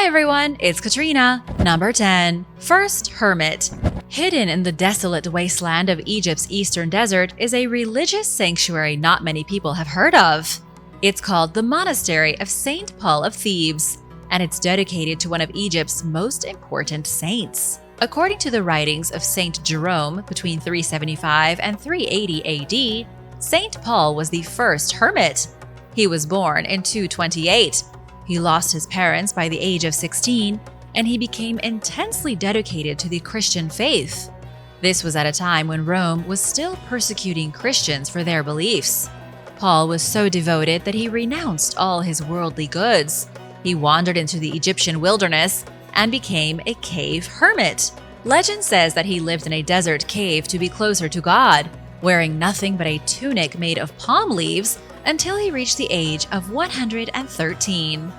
everyone, it's Katrina. Number 10. First Hermit. Hidden in the desolate wasteland of Egypt's eastern desert is a religious sanctuary not many people have heard of. It's called the Monastery of St. Paul of Thebes, and it's dedicated to one of Egypt's most important saints. According to the writings of Saint Jerome between 375 and 380 AD, St. Paul was the first hermit. He was born in 228. He lost his parents by the age of 16, and he became intensely dedicated to the Christian faith. This was at a time when Rome was still persecuting Christians for their beliefs. Paul was so devoted that he renounced all his worldly goods. He wandered into the Egyptian wilderness and became a cave hermit. Legend says that he lived in a desert cave to be closer to God, wearing nothing but a tunic made of palm leaves until he reached the age of 113.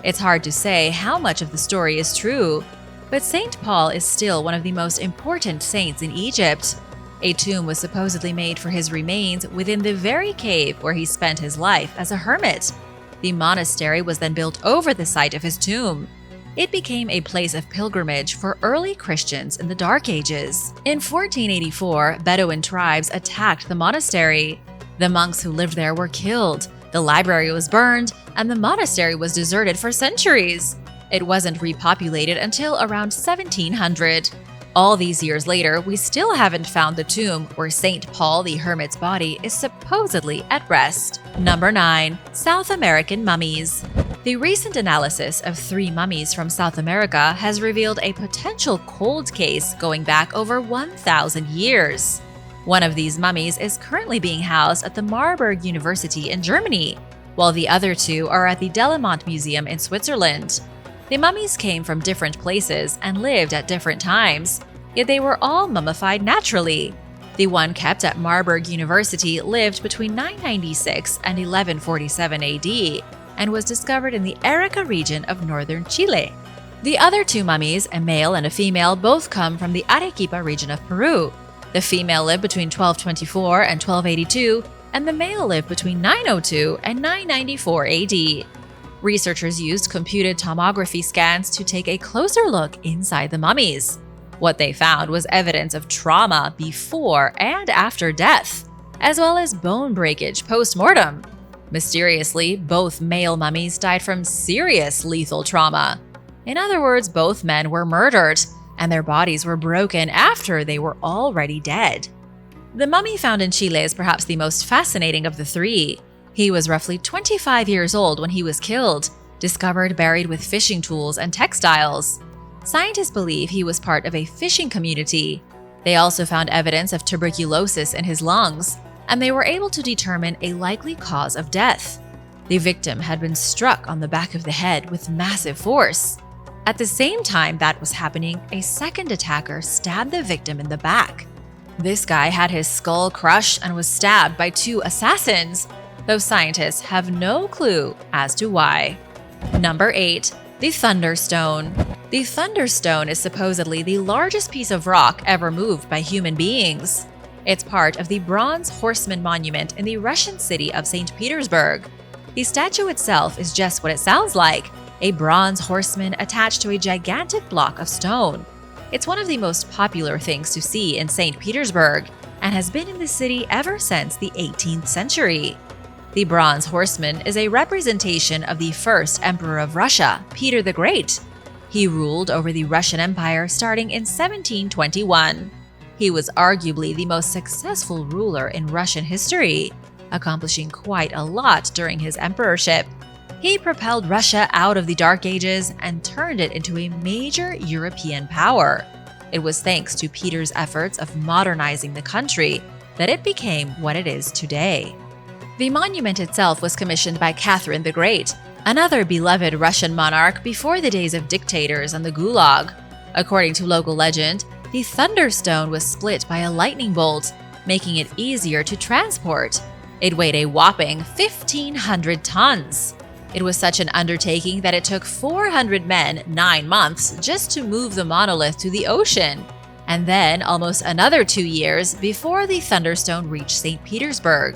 It's hard to say how much of the story is true, but St. Paul is still one of the most important saints in Egypt. A tomb was supposedly made for his remains within the very cave where he spent his life as a hermit. The monastery was then built over the site of his tomb. It became a place of pilgrimage for early Christians in the Dark Ages. In 1484, Bedouin tribes attacked the monastery. The monks who lived there were killed, the library was burned, and the monastery was deserted for centuries. It wasn't repopulated until around 1700. All these years later, we still haven't found the tomb where St. Paul the Hermit's body is supposedly at rest. Number 9. South American Mummies. The recent analysis of 3 mummies from South America has revealed a potential cold case going back over 1,000 years. One of these mummies is currently being housed at the Marburg University in Germany, while the other 2 are at the Delemont Museum in Switzerland. The mummies came from different places and lived at different times, yet they were all mummified naturally. The one kept at Marburg University lived between 996 and 1147 AD and was discovered in the Arica region of northern Chile. The other 2 mummies, a male and a female, both come from the Arequipa region of Peru. The female lived between 1224 and 1282, and the male lived between 902 and 994 AD. Researchers used computed tomography scans to take a closer look inside the mummies. What they found was evidence of trauma before and after death, as well as bone breakage post-mortem. Mysteriously, both male mummies died from serious lethal trauma. In other words, both men were murdered, and their bodies were broken after they were already dead. The mummy found in Chile is perhaps the most fascinating of the 3. He was roughly 25 years old when he was killed, discovered buried with fishing tools and textiles. Scientists believe he was part of a fishing community. They also found evidence of tuberculosis in his lungs, and they were able to determine a likely cause of death. The victim had been struck on the back of the head with massive force. At the same time that was happening, a second attacker stabbed the victim in the back. This guy had his skull crushed and was stabbed by 2 assassins, though scientists have no clue as to why. Number 8. The Thunderstone. The Thunderstone is supposedly the largest piece of rock ever moved by human beings. It's part of the Bronze Horseman Monument in the Russian city of St. Petersburg. The statue itself is just what it sounds like, a bronze horseman attached to a gigantic block of stone. It's one of the most popular things to see in St. Petersburg and has been in the city ever since the 18th century. The bronze horseman is a representation of the first emperor of Russia, Peter the Great. He ruled over the Russian Empire starting in 1721. He was arguably the most successful ruler in Russian history, accomplishing quite a lot during his emperorship. He propelled Russia out of the Dark Ages and turned it into a major European power. It was thanks to Peter's efforts of modernizing the country that it became what it is today. The monument itself was commissioned by Catherine the Great, another beloved Russian monarch before the days of dictators and the Gulag. According to local legend, the Thunderstone was split by a lightning bolt, making it easier to transport. It weighed a whopping 1,500 tons. It was such an undertaking that it took 400 men 9 months just to move the monolith to the ocean, and then almost another 2 years before the Thunderstone reached St. Petersburg.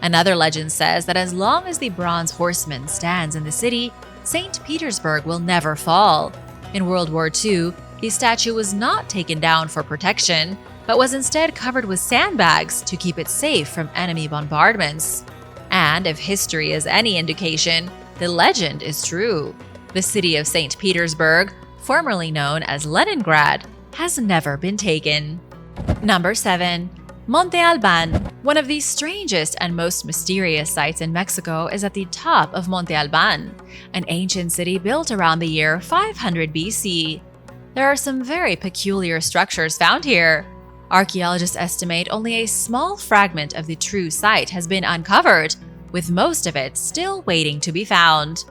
Another legend says that as long as the bronze horseman stands in the city, St. Petersburg will never fall. In World War II, the statue was not taken down for protection, but was instead covered with sandbags to keep it safe from enemy bombardments. And if history is any indication, the legend is true. The city of St. Petersburg, formerly known as Leningrad, has never been taken. Number 7. Monte Alban. One of the strangest and most mysterious sites in Mexico is at the top of Monte Alban, an ancient city built around the year 500 BC. There are some very peculiar structures found here. Archaeologists estimate only a small fragment of the true site has been uncovered, with most of it still waiting to be found.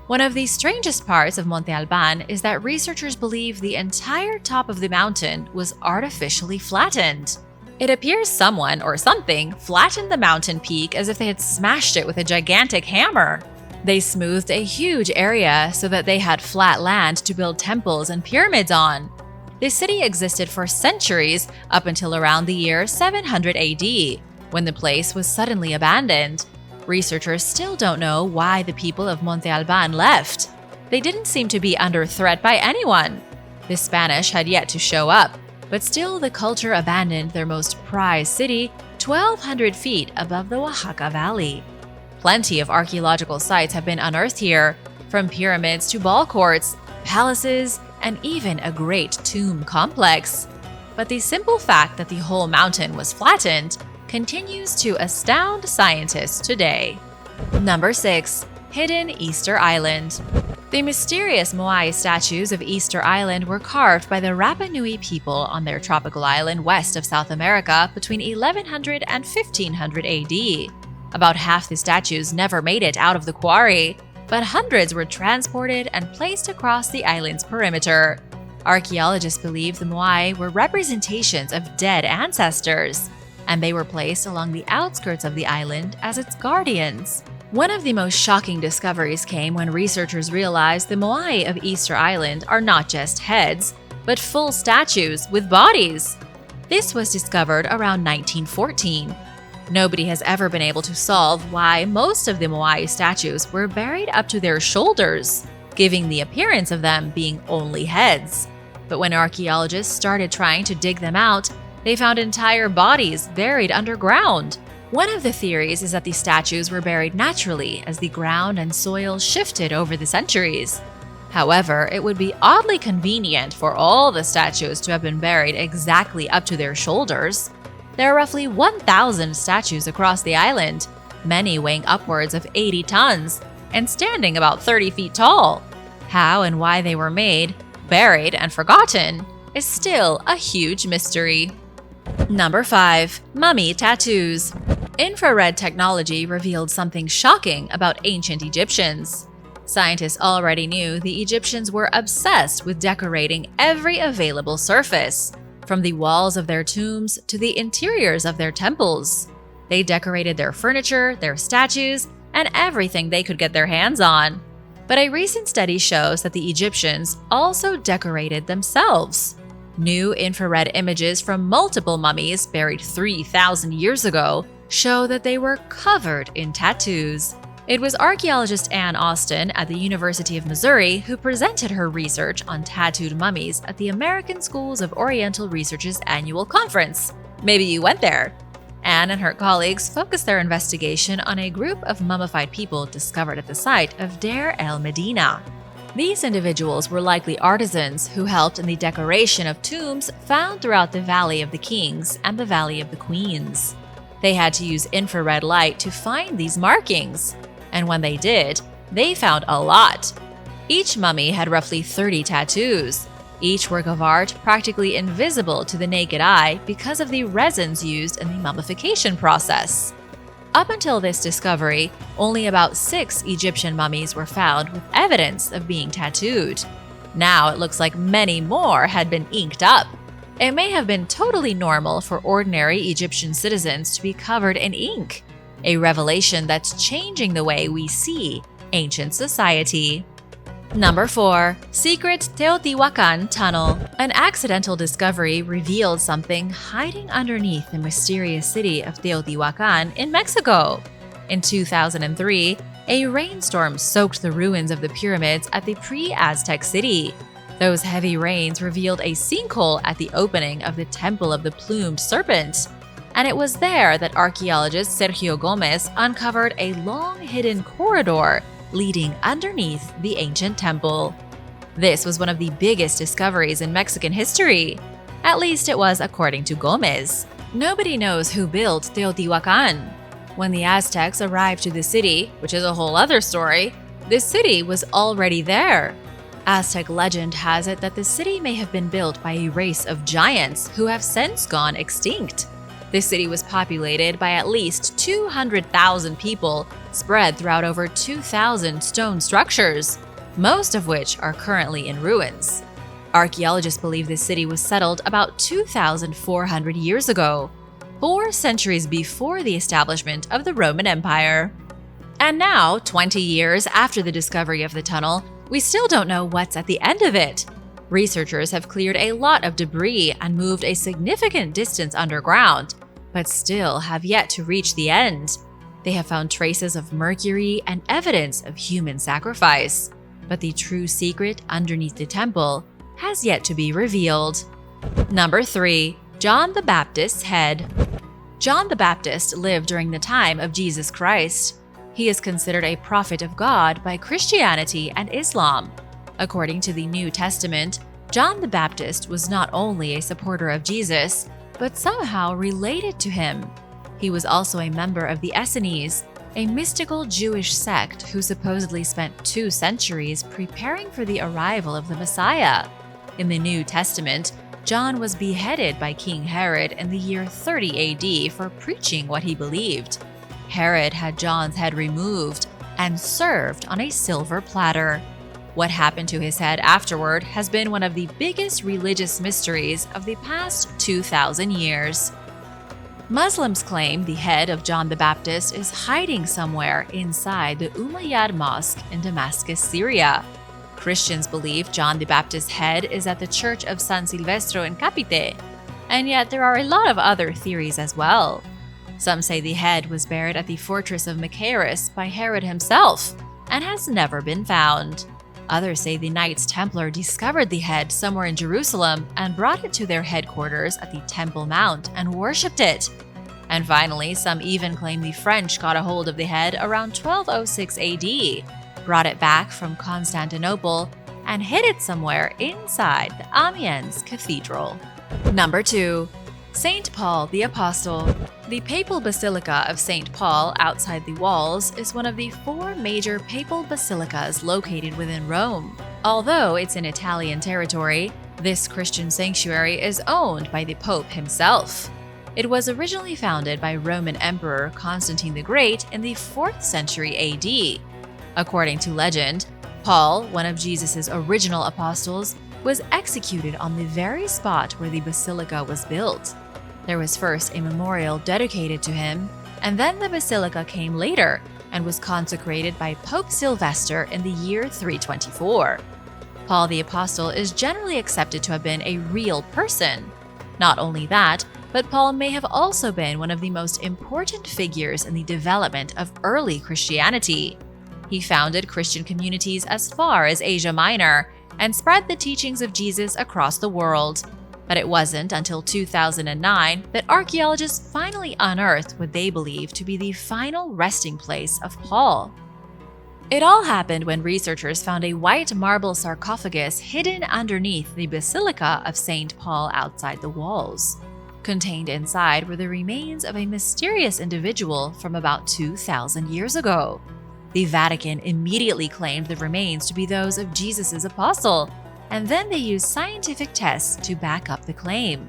One of the strangest parts of Monte Alban is that researchers believe the entire top of the mountain was artificially flattened. It appears someone or something flattened the mountain peak as if they had smashed it with a gigantic hammer. They smoothed a huge area so that they had flat land to build temples and pyramids on. This city existed for centuries up until around the year 700 AD, when the place was suddenly abandoned. Researchers still don't know why the people of Monte Alban left. They didn't seem to be under threat by anyone. The Spanish had yet to show up, but still the culture abandoned their most prized city 1,200 feet above the Oaxaca Valley. Plenty of archaeological sites have been unearthed here, from pyramids to ball courts, palaces, and even a great tomb complex. But the simple fact that the whole mountain was flattened continues to astound scientists today. Number 6. Hidden Easter Island. The mysterious Moai statues of Easter Island were carved by the Rapa Nui people on their tropical island west of South America between 1100 and 1500 AD. About half the statues never made it out of the quarry, but hundreds were transported and placed across the island's perimeter. Archaeologists believe the Moai were representations of dead ancestors, and they were placed along the outskirts of the island as its guardians. One of the most shocking discoveries came when researchers realized the Moai of Easter Island are not just heads, but full statues with bodies. This was discovered around 1914. Nobody has ever been able to solve why most of the Moai statues were buried up to their shoulders, giving the appearance of them being only heads. But when archaeologists started trying to dig them out, they found entire bodies buried underground. One of the theories is that the statues were buried naturally as the ground and soil shifted over the centuries. However, it would be oddly convenient for all the statues to have been buried exactly up to their shoulders. There are roughly 1,000 statues across the island, many weighing upwards of 80 tons and standing about 30 feet tall. How and why they were made, buried, and forgotten is still a huge mystery. Number 5. Mummy tattoos. Infrared technology revealed something shocking about ancient Egyptians. Scientists already knew the Egyptians were obsessed with decorating every available surface, from the walls of their tombs to the interiors of their temples. They decorated their furniture, their statues, and everything they could get their hands on. But a recent study shows that the Egyptians also decorated themselves. New infrared images from multiple mummies buried 3,000 years ago show that they were covered in tattoos. It was archaeologist Ann Austin at the University of Missouri who presented her research on tattooed mummies at the American Schools of Oriental Research's annual conference. Maybe you went there. Ann and her colleagues focused their investigation on a group of mummified people discovered at the site of Deir el-Medina. These individuals were likely artisans who helped in the decoration of tombs found throughout the Valley of the Kings and the Valley of the Queens. They had to use infrared light to find these markings, and when they did, they found a lot. Each mummy had roughly 30 tattoos, each work of art practically invisible to the naked eye because of the resins used in the mummification process. Up until this discovery, only about 6 Egyptian mummies were found with evidence of being tattooed. Now it looks like many more had been inked up. It may have been totally normal for ordinary Egyptian citizens to be covered in ink, a revelation that's changing the way we see ancient society. Number 4. Secret Teotihuacan Tunnel. An accidental discovery revealed something hiding underneath the mysterious city of Teotihuacan in Mexico. In 2003, A rainstorm soaked the ruins of the pyramids at the Pre-Aztec City. Those heavy rains revealed a sinkhole at the opening of the Temple of the Plumed Serpent. And it was there that archaeologist Sergio Gomez uncovered a long hidden corridor leading underneath the ancient temple. This was one of the biggest discoveries in Mexican history. At least it was according to Gomez. Nobody knows who built Teotihuacan. When the Aztecs arrived to the city, which is a whole other story, the city was already there. Aztec legend has it that the city may have been built by a race of giants who have since gone extinct. The city was populated by at least 200,000 people spread throughout over 2,000 stone structures, most of which are currently in ruins. Archaeologists believe this city was settled about 2,400 years ago, 4 centuries before the establishment of the Roman Empire. And now, 20 years after the discovery of the tunnel, we still don't know what's at the end of it. Researchers have cleared a lot of debris and moved a significant distance underground, but still have yet to reach the end. They have found traces of mercury and evidence of human sacrifice, but the true secret underneath the temple has yet to be revealed. Number 3. John the Baptist's head. John the Baptist lived during the time of Jesus Christ. He is considered a prophet of God by Christianity and Islam. According to the New Testament, John the Baptist was not only a supporter of Jesus, but somehow related to him. He was also a member of the Essenes, a mystical Jewish sect who supposedly spent 2 centuries preparing for the arrival of the Messiah. In the New Testament, John was beheaded by King Herod in the year 30 AD for preaching what he believed. Herod had John's head removed and served on a silver platter. What happened to his head afterward has been one of the biggest religious mysteries of the past 2,000 years. Muslims claim the head of John the Baptist is hiding somewhere inside the Umayyad Mosque in Damascus, Syria. Christians believe John the Baptist's head is at the Church of San Sylvester in Capite, and yet there are a lot of other theories as well. Some say the head was buried at the fortress of Machaerus by Herod himself and has never been found. Others say the Knights Templar discovered the head somewhere in Jerusalem and brought it to their headquarters at the Temple Mount and worshipped it. And finally, some even claim the French got a hold of the head around 1206 AD, brought it back from Constantinople, and hid it somewhere inside the Amiens Cathedral. Number 2. St. Paul the Apostle. The Papal Basilica of St. Paul outside the walls is one of the 4 major papal basilicas located within Rome. Although it's in Italian territory, this Christian sanctuary is owned by the Pope himself. It was originally founded by Roman Emperor Constantine the Great in the 4th century AD. According to legend, Paul, one of Jesus' original apostles, was executed on the very spot where the basilica was built. There was first a memorial dedicated to him, and then the basilica came later and was consecrated by Pope Sylvester in the year 324. Paul the Apostle is generally accepted to have been a real person. Not only that, but Paul may have also been one of the most important figures in the development of early Christianity. He founded Christian communities as far as Asia Minor and spread the teachings of Jesus across the world. But it wasn't until 2009 that archaeologists finally unearthed what they believe to be the final resting place of Paul. It all happened when researchers found a white marble sarcophagus hidden underneath the Basilica of St. Paul outside the walls. Contained inside were the remains of a mysterious individual from about 2,000 years ago. The Vatican immediately claimed the remains to be those of Jesus' apostle, and then they used scientific tests to back up the claim.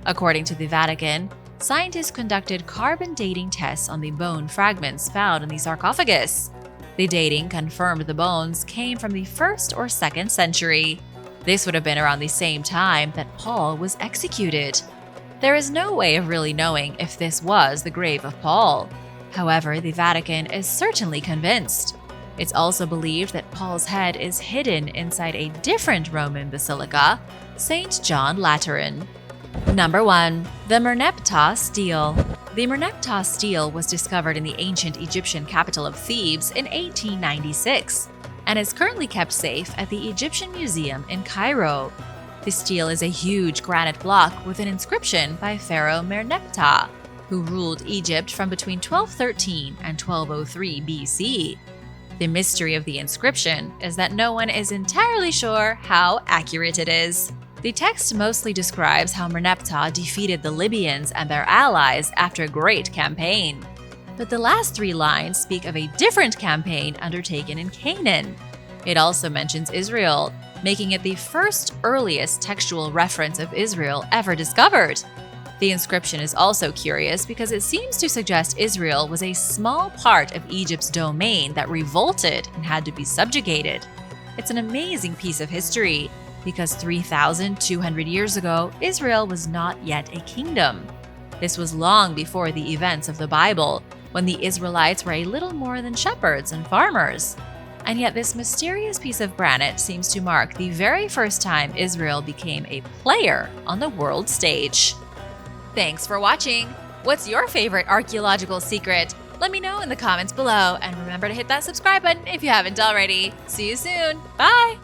According to the Vatican, scientists conducted carbon dating tests on the bone fragments found in the sarcophagus. The dating confirmed the bones came from the 1st or 2nd century. This would have been around the same time that Paul was executed. There is no way of really knowing if this was the grave of Paul. However, the Vatican is certainly convinced. It's also believed that Paul's head is hidden inside a different Roman basilica, St. John Lateran. Number 1. The Merneptah Stele. The Merneptah Stele was discovered in the ancient Egyptian capital of Thebes in 1896 and is currently kept safe at the Egyptian Museum in Cairo. The stele is a huge granite block with an inscription by Pharaoh Merneptah, who ruled Egypt from between 1213 and 1203 BC. The mystery of the inscription is that no one is entirely sure how accurate it is. The text mostly describes how Merneptah defeated the Libyans and their allies after a great campaign. But the last 3 lines speak of a different campaign undertaken in Canaan. It also mentions Israel, making it the first earliest textual reference of Israel ever discovered. The inscription is also curious because it seems to suggest Israel was a small part of Egypt's domain that revolted and had to be subjugated. It's an amazing piece of history because 3,200 years ago, Israel was not yet a kingdom. This was long before the events of the Bible, when the Israelites were a little more than shepherds and farmers. And yet this mysterious piece of granite seems to mark the very first time Israel became a player on the world stage. Thanks for watching! What's your favorite archaeological secret? Let me know in the comments below, and remember to hit that subscribe button if you haven't already. See you soon! Bye!